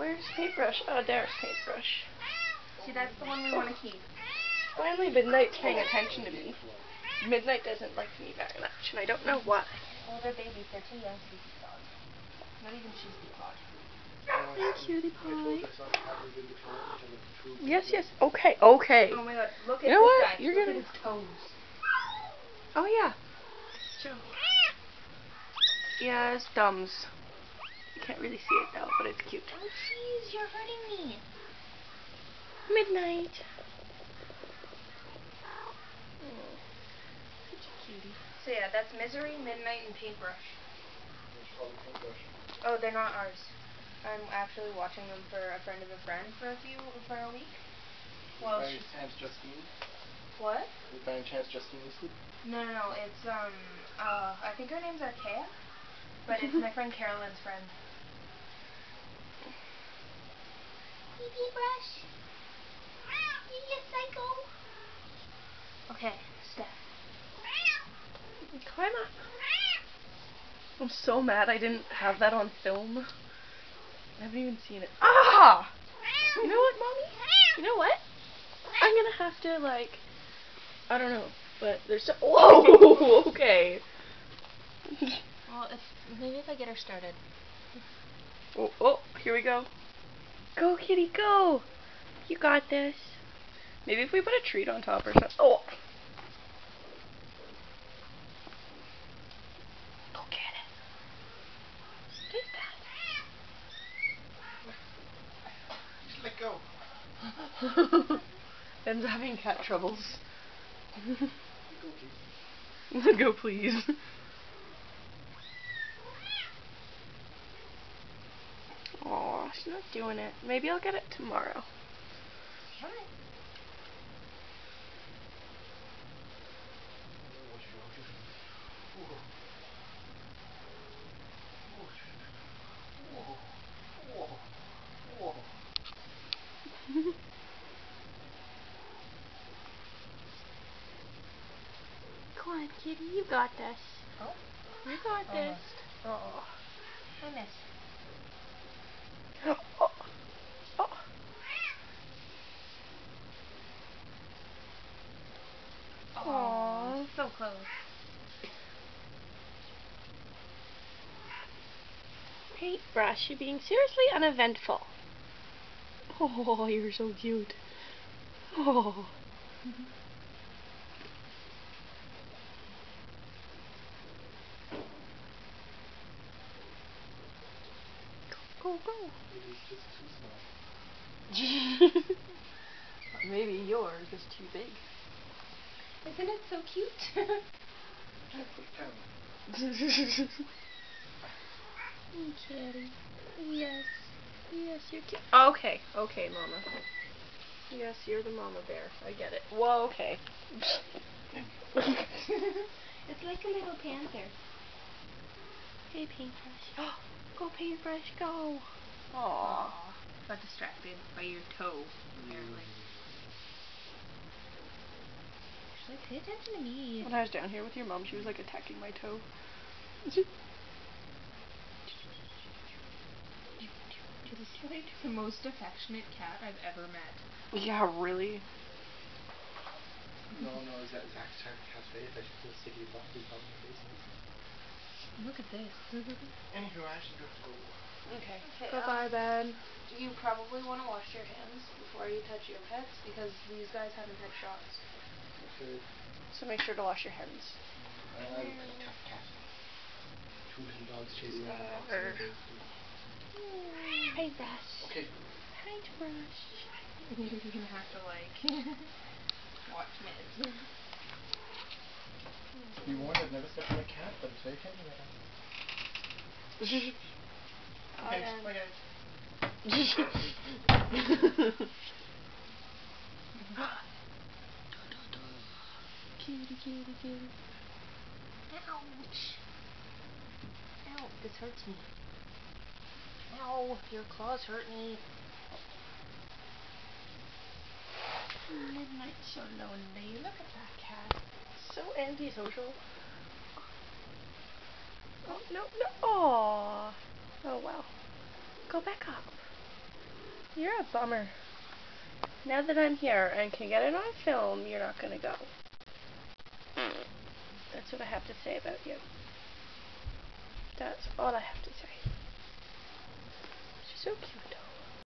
Where's paintbrush? Oh, there's paintbrush. See, that's the one we want to keep. Finally, Midnight's paying attention to me. Midnight doesn't like me very much, and I don't know why. Oh, they're babies. They're too young to be peacock. Not even she's peacock. Hey, cutie pie. Yes, yes. Okay, okay. Oh my god, look at You know this what? guy. You're Look gonna... at his toes. Oh, yeah. Joe. Yeah, his thumbs. You can't really see it, though, but it's cute. Oh, jeez, you're hurting me. Midnight. Such a cutie. So yeah, that's Misery, Midnight, and Paintbrush. Oh, they're not ours. I'm actually watching them for a friend of a friend for a week. Well, by any chance Justine? What? By any chance Justine asleep? No, it's I think her name's Arkea, but it's my friend Carolyn's friend. Paintbrush. You psycho. Okay, Steph. Climb up. I'm so mad I didn't have that on film. I haven't even seen it. Ah! You know what, Mommy? You know what? I'm gonna have to, like... I don't know, but there's so... Whoa! Okay. Well, maybe if I get her started. Oh, here we go. Go, kitty, go! You got this. Maybe if we put a treat on top or something. Oh! Go get it. Take that. Just let go. Ben's having cat troubles. Go, Let go, please. Aw, she's not doing it. Maybe I'll get it tomorrow. Come on, kitty, you got this. Oh? You got this. Oh. I miss. Oh. Oh. Aww. So close. Paintbrush, you're being seriously uneventful. Oh, you're so cute. Oh. Go, go. Maybe it's just too small. Maybe yours is too big. Isn't it so cute? Can't put it down. Kitty. Yes. Yes, you're cute. Okay, okay, Mama. Yes, you're the mama bear. I get it. Whoa, okay. It's like a little panther. Hey, Paintbrush. Go, Paintbrush, go. Aww. Aww. Got distracted by your toe, apparently. She's like, pay attention to me. When I was down here with your mom, she was like attacking my toe. It's like the most affectionate cat I've ever met. Yeah, really? No, Zach's cat's face. I should put a sticky buffy on the basement. Look at this. Anywho, I should go to go. Okay. Bye-bye, Ben. You probably want to wash your hands before you touch your pets because these guys haven't had shots. Okay. So make sure to wash your hands. I'm a tough cat. 2 little dogs chasing me around the box. Paintbrush. Okay. Paintbrush. You're gonna have to like watch meds. Be warned, I've never stepped on a cat, but it's very tender right now. Okay, bye guys. Kitty, kitty, kitty. Ouch. Ow, this hurts me. Ow, your claws hurt me. Midnight's so lonely. Look at that cat. So antisocial. Oh, no, no. Aww. Oh, well. Go back up. You're a bummer. Now that I'm here and can get it on film, you're not gonna go. That's what I have to say about you. That's all I have to say. She's so cute.